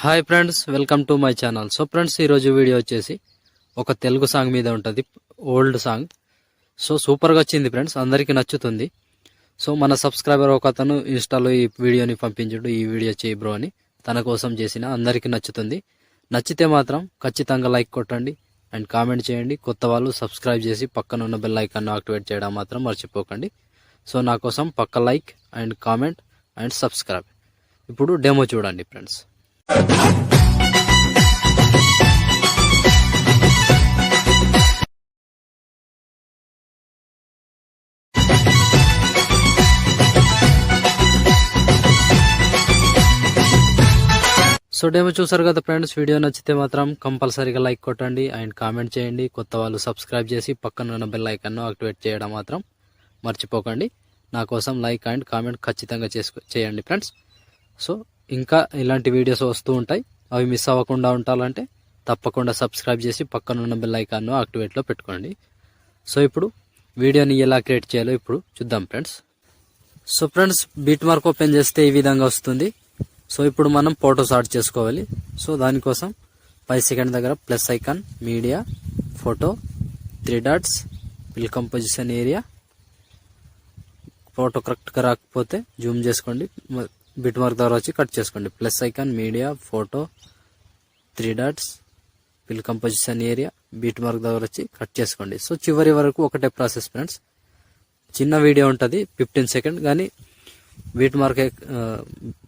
Hi friends, welcome to my channel. So friends, ఈరోజు video వచ్చేసి ఒక తెలుగు సాంగ్ మీద ఉంటుంది. Old song. సో సూపర్గా వచ్చింది ఫ్రెండ్స్, అందరికీ నచ్చుతుంది. సో మన సబ్స్క్రైబర్ ఒక అతను ఇన్స్టాలో ఈ వీడియోని పంపించాడు, ఈ వీడియో చేయి బ్రో అని. తన కోసం చేసిన, అందరికీ నచ్చుతుంది. నచ్చితే మాత్రం ఖచ్చితంగా లైక్ కొట్టండి అండ్ కామెంట్ చేయండి. కొత్త వాళ్ళు సబ్స్క్రైబ్ చేసి పక్కన ఉన్న బెల్ ఐకాన్ యాక్టివేట్ చేయడం మాత్రం మర్చిపోకండి. సో నా కోసం పక్క like and comment and subscribe. ఇప్పుడు డెమో చూడండి ఫ్రెండ్స్. సో డెమో చూసారు కదా ఫ్రెండ్స్. వీడియో నచ్చితే మాత్రం కంపల్సరీగా లైక్ కొట్టండి అండ్ కామెంట్ చేయండి. కొత్త వాళ్ళు సబ్స్క్రైబ్ చేసి పక్కన ఉన్న బెల్ ఐకాన్ యాక్టివేట్ చేయడం మాత్రం మర్చిపోకండి. నా కోసం లైక్ అండ్ కామెంట్ ఖచ్చితంగా చేయండి ఫ్రెండ్స్. సో ఇంకా ఇలాంటి వీడియోస్ వస్తూ ఉంటాయి. అవి మిస్ అవ్వకుండా ఉండాలంటే తప్పకుండా సబ్స్క్రైబ్ చేసి పక్కన ఉన్న బెల్ ఐకాన్ను యాక్టివేట్లో పెట్టుకోండి. సో ఇప్పుడు వీడియోని ఎలా క్రియేట్ చేయాలో ఇప్పుడు చూద్దాం friends. So friends, beat mark open చేస్తే ఈ విధంగా వస్తుంది. సో ఇప్పుడు మనం ఫోటోస్ యాడ్ చేసుకోవాలి. సో దానికోసం 5 సెకండ్ దగ్గర plus icon, media, photo, 3 dots, fill composition area. Photo కరెక్ట్గా రాకపోతే జూమ్ చేసుకోండి, బిట్ మార్క్ ద్వారా వచ్చి కట్ చేసుకోండి. Plus icon, media, photo, 3 dots, fill composition area, bit mark ద్వారా వచ్చి కట్ చేసుకోండి. సో చివరి వరకు ఒకటే ప్రాసెస్ ఫ్రెండ్స్. చిన్న వీడియో ఉంటుంది 15 సెకండ్, కానీ బీట్ మార్క్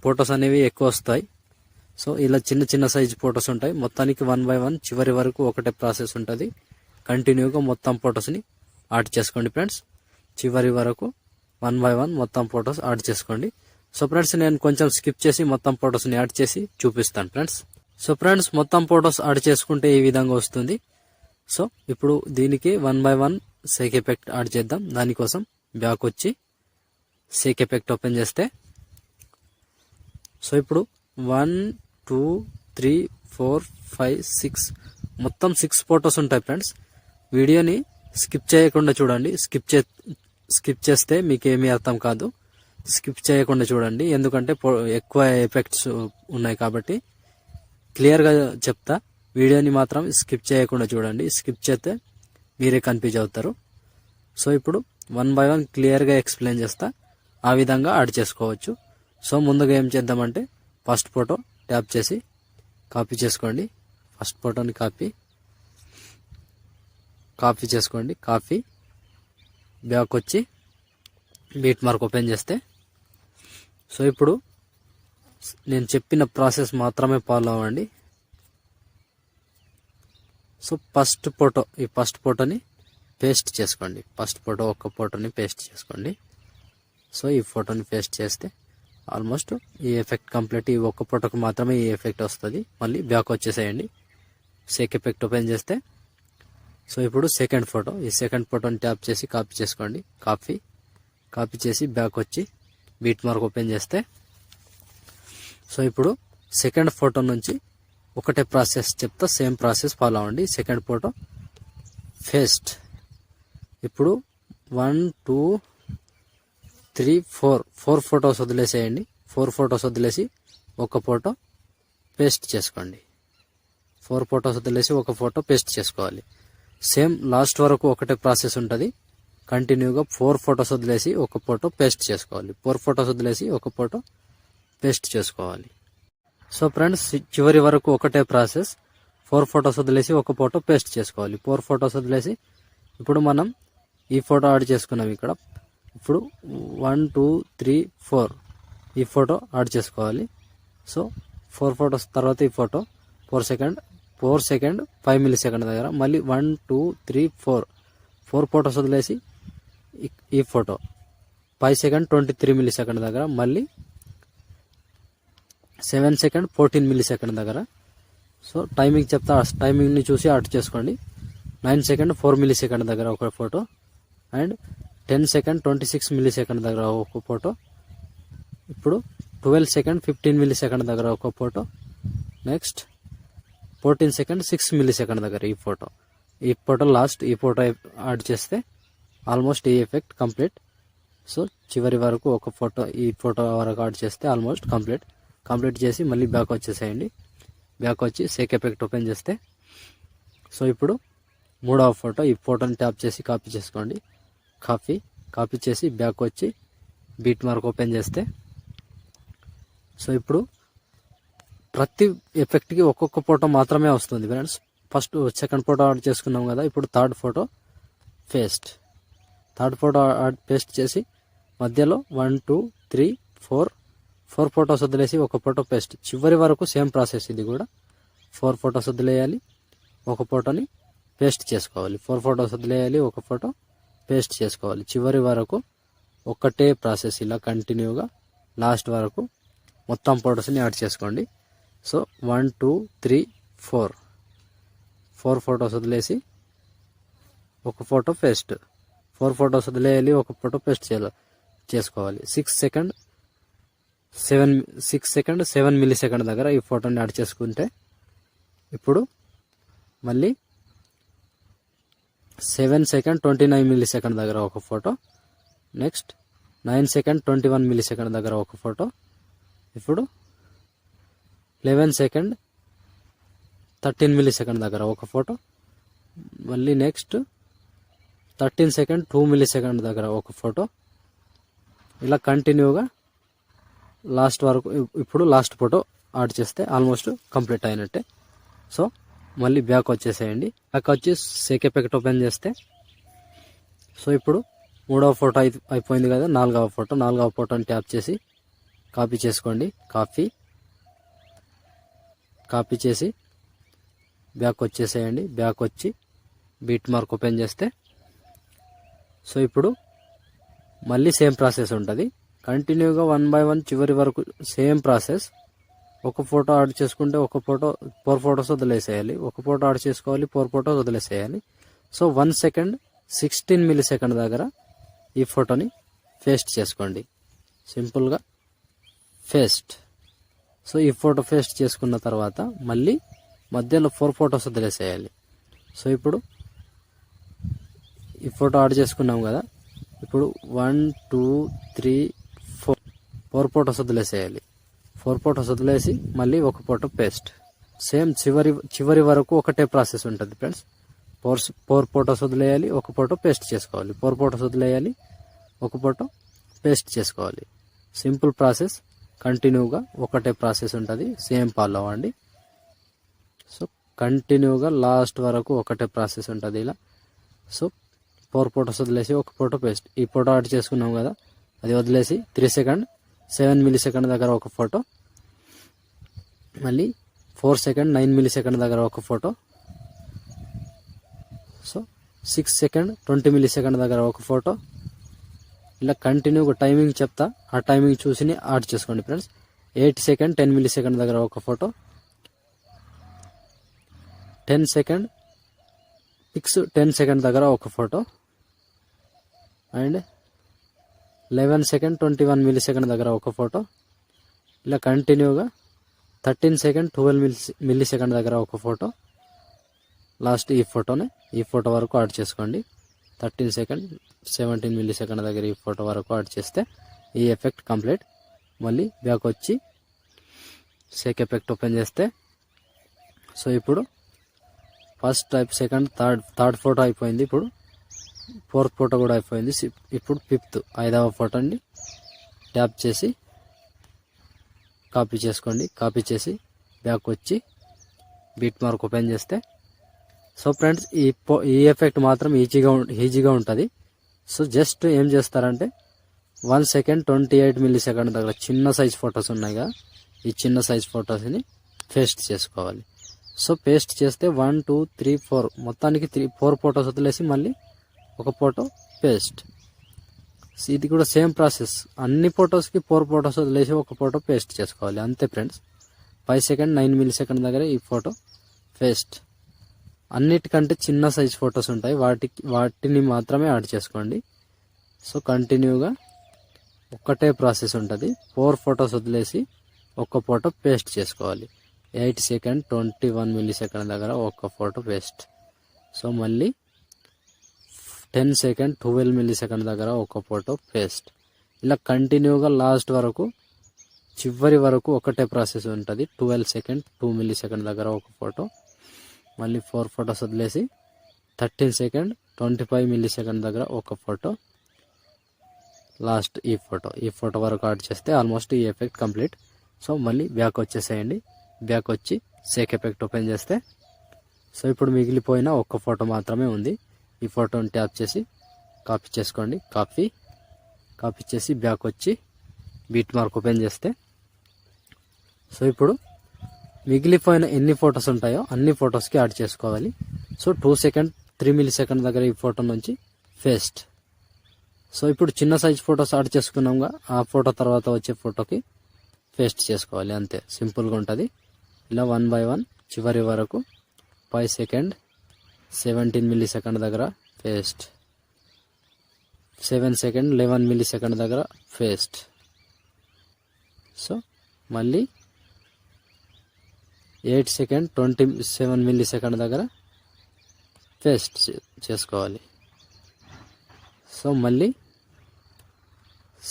ఫొటోస్ అనేవి ఎక్కువ వస్తాయి. సో ఇలా చిన్న చిన్న సైజ్ ఫొటోస్ ఉంటాయి. మొత్తానికి 1 by 1 చివరి వరకు ఒకటే ప్రాసెస్ ఉంటుంది. కంటిన్యూగా మొత్తం ఫొటోస్ని యాడ్ చేసుకోండి ఫ్రెండ్స్. చివరి వరకు 1 by 1 మొత్తం ఫొటోస్ యాడ్ చేసుకోండి. సో ఫ్రెండ్స్, నేను కొంచెం స్కిప్ చేసి మొత్తం ఫొటోస్ని యాడ్ చేసి చూపిస్తాను ఫ్రెండ్స్. సో ఫ్రెండ్స్, మొత్తం ఫొటోస్ యాడ్ చేసుకుంటే ఈ విధంగా వస్తుంది. సో ఇప్పుడు దీనికి 1 by 1 సేక్ ఎఫెక్ట్ యాడ్ చేద్దాం. దానికోసం బ్యాక్ వచ్చి సేక్ ఎఫెక్ట్ ఓపెన్ చేస్తే, సో ఇప్పుడు 1 2 3 4 5 6 మొత్తం 6 ఫొటోస్ ఉంటాయి ఫ్రెండ్స్. వీడియోని స్కిప్ చేయకుండా చూడండి. స్కిప్ చేస్తే మీకు ఏమీ అర్థం కాదు. స్కిప్ చేయకుండా చూడండి, ఎందుకంటే ఎక్కువ ఎఫెక్ట్స్ ఉన్నాయి కాబట్టి. క్లియర్గా చెప్తా, వీడియోని మాత్రం స్కిప్ చేయకుండా చూడండి. స్కిప్ చేస్తే మీరే కన్ఫ్యూజ్ అవుతారు. సో ఇప్పుడు 1 by 1 క్లియర్గా ఎక్స్ప్లెయిన్ చేస్తా, ఆ విధంగా యాడ్ చేసుకోవచ్చు. సో ముందుగా ఏం చేద్దామంటే, ఫస్ట్ ఫోటో ట్యాప్ చేసి కాపీ చేసుకోండి. ఫస్ట్ ఫోటోని కాపీ చేసుకోండి. కాపీ బ్యాక్ వచ్చి బీట్ మార్క్ ఓపెన్ చేస్తే, సో ఇప్పుడు నేను చెప్పిన ప్రాసెస్ మాత్రమే ఫాలో అవ్వండి. సో ఈ ఫస్ట్ ఫోటోని పేస్ట్ చేసుకోండి. ఫస్ట్ ఫోటో ఒక్క ఫోటోని పేస్ట్ చేసుకోండి. సో ఈ ఫోటోని పేస్ట్ చేస్తే ఆల్మోస్ట్ ఈ ఎఫెక్ట్ కంప్లీట్. ఈ ఒక్క ఫోటోకి మాత్రమే ఈ ఎఫెక్ట్ వస్తుంది. మళ్ళీ బ్యాక్ వచ్చేసేయండి. సేక్ ఎఫెక్ట్ ఓపెన్ చేస్తే, సో ఇప్పుడు సెకండ్ ఫోటో, ఈ సెకండ్ ఫోటోని ట్యాప్ చేసి కాపీ చేసుకోండి. కాపీ చేసి బ్యాక్ వచ్చి బీట్ మార్క్ ఓపెన్ చేస్తే, సో ఇప్పుడు సెకండ్ ఫోటో నుంచి ఒకటే ప్రాసెస్ చెప్తా, సేమ్ ప్రాసెస్ ఫాలో అవ్వండి. Second photo paste. ఇప్పుడు 1 2 3 4 ఫొటోస్ వదిలేసేయండి. 4 ఫొటోస్ వదిలేసి ఒక ఫోటో పేస్ట్ చేసుకోండి. 4 ఫొటోస్ వదిలేసి ఒక ఫోటో పేస్ట్ చేసుకోవాలి. సేమ్ లాస్ట్ వరకు ఒకటే ప్రాసెస్ ఉంటుంది. కంటిన్యూగా 4 ఫొటోస్ వదిలేసి ఒక ఫోటో పేస్ట్ చేసుకోవాలి. 4 ఫొటోస్ వదిలేసి ఒక ఫోటో పేస్ట్ చేసుకోవాలి. సో ఫ్రెండ్స్, చివరి వరకు ఒకటే ప్రాసెస్. 4 ఫొటోస్ వదిలేసి ఒక ఫోటో పేస్ట్ చేసుకోవాలి. 4 ఫొటోస్ వదిలేసి ఇప్పుడు మనం ఈ ఫోటో యాడ్ చేసుకున్నాం ఇక్కడ. ఇప్పుడు 1 2 3 4 ఈ ఫోటో యాడ్ చేసుకోవాలి. సో 4 ఫొటోస్ తర్వాత ఈ ఫోటో 4 సెకండ్ 5 మిల్లీ సెకండ్ దగ్గర మళ్ళీ 1 2 3 4 ఫొటోస్ వదిలేసి ఈ ఫోటో 5 సెకండ్ 23 మిల్లీ సెకండ్ దగ్గర మళ్ళీ 7 సెకండ్ 14 మిల్లీ సెకండ్ దగ్గర. సో టైమింగ్ చెప్తా, టైమింగ్ని చూసి యాడ్ చేసుకోండి. 9 సెకండ్ 4 మిల్లీ సెకండ్ దగ్గర ఒక photo and 10 second 26 milli second దగ్గర ఒక ఫోటో. ఇప్పుడు 12 సెకండ్ 15 మిల్లీ సెకండ్ దగ్గర ఒక photo. Next 14 second 6 milli second దగ్గర ఈ ఫోటో లాస్ట్. ఈ ఫోటో యాడ్ చేస్తే ఆల్మోస్ట్ ఈ ఎఫెక్ట్ కంప్లీట్. సో చివరి వరకు ఒక ఫోటో, ఈ ఫోటో వరకు యాడ్ చేస్తే ఆల్మోస్ట్ కంప్లీట్ చేసి మళ్ళీ బ్యాక్ వచ్చేసేయండి. బ్యాక్ వచ్చి సేక్ ఎఫెక్ట్ ఓపెన్ చేస్తే సో ఇప్పుడు మూడవ ఫోటో, ఈ ఫోటోని ట్యాప్ చేసి కాపీ చేసుకోండి. కాపీ చేసి బ్యాక్ వచ్చి బీట్ మార్క్ ఓపెన్ చేస్తే సో ఇప్పుడు ప్రతి ఎఫెక్ట్కి ఒక్కొక్క ఫోటో మాత్రమే వస్తుంది friends. First second photo add చేసుకున్నాం కదా, ఇప్పుడు థర్డ్ ఫోటో పేస్ట్ చేసి మధ్యలో 1 2 3 4 ఫోటోస్ వదిలేసి ఒక ఫోటో పేస్ట్. చివరి వరకు సేమ్ ప్రాసెస్. ఇది కూడా 4 ఫోటోస్ వదిలేయాలి, ఒక ఫోటోని పేస్ట్ చేసుకోవాలి. 4 ఫోటోస్ వదిలేయాలి, ఒక ఫోటో పేస్ట్ చేసుకోవాలి. చివరి వరకు ఒకటే ప్రాసెస్, ఇలా కంటిన్యూగా లాస్ట్ వరకు మొత్తం ఫోటోస్ని యాడ్ చేసుకోండి. సో 1 2 3 4 ఫోటోస్ వదిలేసి ఒక ఫోటో పేస్ట్, 4 ఫోటోస్ వదిలేయాలి, ఒక ఫోటో పేస్ట్ చేసుకోవాలి. 6 సెకండ్ 7 మిల్లీ సెకండ్ దగ్గర ఈ ఫోటోని యాడ్ చేసుకుంటే ఇప్పుడు మళ్ళీ 7 సెకండ్ 29 మిల్లీ సెకండ్ దగ్గర ఒక photo, next 9 second 21 milli second దగ్గర ఒక ఫోటో, ఇప్పుడు 11 సెకండ్ 13 మిల్లీ సెకండ్ దగ్గర ఒక ఫోటో, మళ్ళీ నెక్స్ట్ 13 సెకండ్ 2 మిల్లీ సెకండ్ దగ్గర ఒక ఫోటో, ఇలా కంటిన్యూగా లాస్ట్ వరకు. ఇప్పుడు లాస్ట్ ఫోటో యాడ్ చేస్తే ఆల్మోస్ట్ కంప్లీట్ అయినట్టే. సో మళ్ళీ బ్యాక్ వచ్చేసేయండి. బ్యాక్ వచ్చి సేక్ ఎఫెక్ట్ ఓపెన్ చేస్తే సో ఇప్పుడు మూడవ ఫోటో అయిపోయింది కదా, నాలుగవ ఫోటోని ట్యాప్ చేసి కాపీ చేసుకోండి. కాపీ చేసి బ్యాక్ వచ్చేసేయండి. బ్యాక్ వచ్చి బీట్ మార్క్ ఓపెన్ చేస్తే సో ఇప్పుడు మళ్ళీ సేమ్ ప్రాసెస్ ఉంటుంది. కంటిన్యూగా 1 by 1 చివరి వరకు సేమ్ ప్రాసెస్. ఒక ఫోటో యాడ్ చేసుకుంటే ఒక ఫోటో 4 ఫోటోస్ వదిలేసేయాలి, ఒక ఫోటో యాడ్ చేసుకోవాలి, 4 ఫోటోస్ వదిలేసేయాలి. సో 1 సెకండ్ 16 మిల్లీ సెకండ్ దగ్గర ఈ ఫోటోని పేస్ట్ చేసుకోండి. సింపుల్గా పేస్ట్. సో ఈ ఫోటో పేస్ట్ చేసుకున్న తర్వాత మళ్ళీ మధ్యలో 4 ఫోటోస్ వదిలేసేయాలి. సో ఇప్పుడు ఈ ఫోటో యాడ్ చేసుకున్నాం కదా, ఇప్పుడు 1 2 3 4 ఫోటోస్ వదిలేసేయాలి. 4 ఫోటోస్ వదిలేసి మళ్ళీ ఒక ఫోటో పేస్ట్. సేమ్ చివరి వరకు ఒకటే ప్రాసెస్ ఉంటుంది ఫ్రెండ్స్. 4 ఫోటోస్ వదిలేయాలి, ఒక ఫోటో పేస్ట్ చేసుకోవాలి, 4 ఫోటోస్ వదిలేయాలి, ఒక ఫోటో పేస్ట్ చేసుకోవాలి. Simple process. కంటిన్యూగా ఒకటే ప్రాసెస్ ఉంటుంది. సేమ్ ఫాలో అవ్వండి. సో కంటిన్యూగా లాస్ట్ వరకు ఒకటే ప్రాసెస్ ఉంటుంది ఇలా. సో 4 ఫోటోస్ వదిలేసి ఒక ఫోటో పేస్ట్. ఈ ఫోటో యాడ్ చేసుకున్నాం కదా, అది వదిలేసి 3 సెకండ్ 7 మిల్లీ సెకండ్ దగ్గర ఒక ఫోటో, మళ్ళీ 4 సెకండ్ 9 మిల్లీ సెకండ్ దగ్గర ఒక photo, so 6 second 20 milli second దగ్గర ఒక ఫోటో. ఇలా కంటిన్యూగా టైమింగ్ చెప్తా, ఆ టైమింగ్ చూసి యాడ్ చేసుకోండి ఫ్రెండ్స్. 8 సెకండ్ 10 మిల్లీ సెకండ్ దగ్గర ఒక ఫోటో, 10 సెకండ్ 10 సెకండ్ దగ్గర ఒక photo, and 11 second 21 milli second దగ్గర ఒక ఫోటో. ఇలా కంటిన్యూగా 13 సెకండ్ 12 మిల్లీ సెకండ్ దగ్గర ఒక ఫోటో. లాస్ట్ ఈ ఫోటో వరకు యాడ్ చేసుకోండి. 13 సెకండ్ 17 మిల్లీ సెకండ్ దగ్గర ఈ ఫోటో వరకు యాడ్ చేస్తే ఈ ఎఫెక్ట్ కంప్లీట్. మళ్ళీ బ్యాక్ వచ్చి సేక్ ఎఫెక్ట్ ఓపెన్ చేస్తే సో ఇప్పుడు first type second third photo అయిపోయింది. ఇప్పుడు 4th ఫోటో కూడా అయిపోయింది. ఇప్పుడు 5th 5వ ఫోటోని ట్యాప్ చేసి కాపీ చేసుకోండి. కాపీ చేసి బ్యాక్ వచ్చి బీట్ మార్క్ ఓపెన్ చేస్తే సో ఫ్రెండ్స్ ఈ ఎఫెక్ట్ మాత్రం ఈజీగా ఉంటుంది. సో జస్ట్ ఏం చేస్తారంటే 1 సెకండ్ 28 మిల్లీ సెకండ్ దగ్గర చిన్న సైజ్ ఫొటోస్ ఉన్నాయి కదా, ఈ చిన్న సైజ్ ఫొటోస్ని పేస్ట్ చేసుకోవాలి. సో పేస్ట్ చేస్తే 1 2 3 4 మొత్తానికి 4 ఫొటోస్ వదిలేసి మళ్ళీ ఒక ఫోటో పేస్ట్. ఇది కూడా సేమ్ ప్రాసెస్. అన్ని ఫొటోస్కి 4 ఫొటోస్ వదిలేసి ఒక ఫోటో పేస్ట్ చేసుకోవాలి. అంతే ఫ్రెండ్స్. 5 సెకండ్ 9 మిల్లీ సెకండ్ దగ్గర ఈ ఫోటో పేస్ట్. అన్నిటికంటే చిన్న సైజ్ ఫొటోస్ ఉంటాయి, వాటిని మాత్రమే యాడ్ చేసుకోండి. సో కంటిన్యూగా ఒక్కటే ప్రాసెస్ ఉంటుంది. 4 ఫొటోస్ వదిలేసి ఒక ఫోటో పేస్ట్ చేసుకోవాలి. 8 సెకండ్ 21 మిల్లీ సెకండ్ దగ్గర ఒక ఫోటో పేస్ట్. సో మళ్ళీ 10 సెకండ్ 12 మిల్లీ సెకండ్ దగ్గర ఒక ఫోటో పేస్ట్. ఇలా కంటిన్యూగా లాస్ట్ వరకు చివరి వరకు ఒకటే ప్రాసెస్ ఉంటుంది. 12 సెకండ్ 2 మిల్లీ సెకండ్ దగ్గర ఒక ఫోటో, మళ్ళీ 4 ఫొటోస్ వదిలేసి 13 సెకండ్ 25 మిల్లీ సెకండ్ దగ్గర ఒక ఫోటో, లాస్ట్ ఈ ఫోటో వరకు యాడ్ చేస్తే ఆల్మోస్ట్ ఈ ఎఫెక్ట్ కంప్లీట్. సో మళ్ళీ బ్యాక్ వచ్చేసేయండి. బ్యాక్ వచ్చి షేక్ ఎఫెక్ట్ ఓపెన్ చేస్తే సో ఇప్పుడు మిగిలిపోయిన ఒక్క ఫోటో మాత్రమే ఉంది. ఈ ఫోటోని ట్యాప్ చేసి కాపీ చేసుకోండి. కాపీ చేసి బ్యాక్ వచ్చి బీట్ మార్క్ ఓపెన్ చేస్తే సో ఇప్పుడు మిగిలిపోయిన ఎన్ని ఫొటోస్ ఉంటాయో అన్ని ఫొటోస్కి యాడ్ చేసుకోవాలి. సో 2 సెకండ్ 3 మిల్లీ సెకండ్ దగ్గర ఈ ఫోటో నుంచి పేస్ట్. సో ఇప్పుడు చిన్న సైజ్ ఫొటోస్ యాడ్ చేసుకున్నాంగా, ఆ ఫోటో తర్వాత వచ్చే ఫోటోకి పేస్ట్ చేసుకోవాలి. అంతే, సింపుల్గా ఉంటుంది. ఇలా 1 బై 1 చివరి వరకు 5 సెకండ్ 17 మిల్లీ సెకండ్ దగ్గర పేస్ట్, 7 సెకండ్ 11 మిల్లీ సెకండ్ దగ్గర పేస్ట్. సో మళ్ళీ 8 సెకండ్ 27 మిల్లీ సెకండ్ దగ్గర పేస్ట్ చేసుకోవాలి. సో మళ్ళీ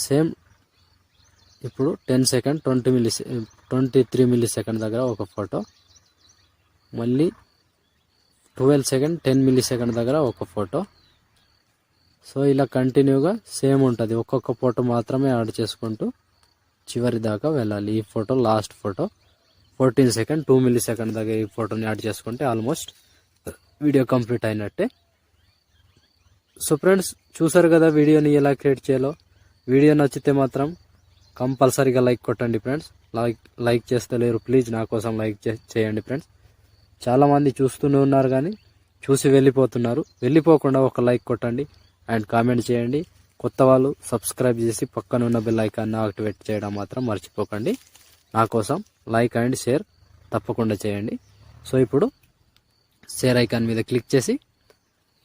సేమ్ ఇప్పుడు 10 సెకండ్ 23 మిల్లీ సెకండ్ దగ్గర ఒక ఫోటో, మళ్ళీ 12 సెకండ్ 10 మిల్లీ సెకండ్ దగ్గర ఒక ఫోటో. సో ఇలా కంటిన్యూగా సేమ్ ఉంటుంది. ఒక్కొక్క ఫోటో మాత్రమే యాడ్ చేసుకుంటూ చివరి దాకా వెళ్ళాలి. ఈ photo last photo 14 second 2 milli second దగ్గర ఈ ఫోటోని యాడ్ చేసుకుంటే ఆల్మోస్ట్ వీడియో కంప్లీట్ అయినట్టే. సో ఫ్రెండ్స్, చూసారు కదా వీడియోని ఎలా క్రియేట్ చేయాలో. వీడియో నచ్చితే మాత్రం కంపల్సరీగా లైక్ కొట్టండి ఫ్రెండ్స్. లైక్ చేస్తే లేరు, ప్లీజ్ నా కోసం లైక్ చేయండి ఫ్రెండ్స్. చాలామంది చూస్తూనే ఉన్నారు కానీ చూసి వెళ్ళిపోతున్నారు. వెళ్ళిపోకుండా ఒక లైక్ కొట్టండి అండ్ కామెంట్ చేయండి. కొత్త వాళ్ళు సబ్స్క్రైబ్ చేసి పక్కన ఉన్న బెల్ ఐకాన్ని యాక్టివేట్ చేయడం మాత్రం మర్చిపోకండి. నా కోసం లైక్ అండ్ షేర్ తప్పకుండా చేయండి. సో ఇప్పుడు షేర్ ఐకాన్ మీద క్లిక్ చేసి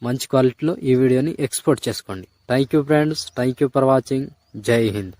మంచి క్వాలిటీలో ఈ వీడియోని ఎక్స్పోర్ట్ చేసుకోండి. Thank you friends, thank you for watching. జై హింద్.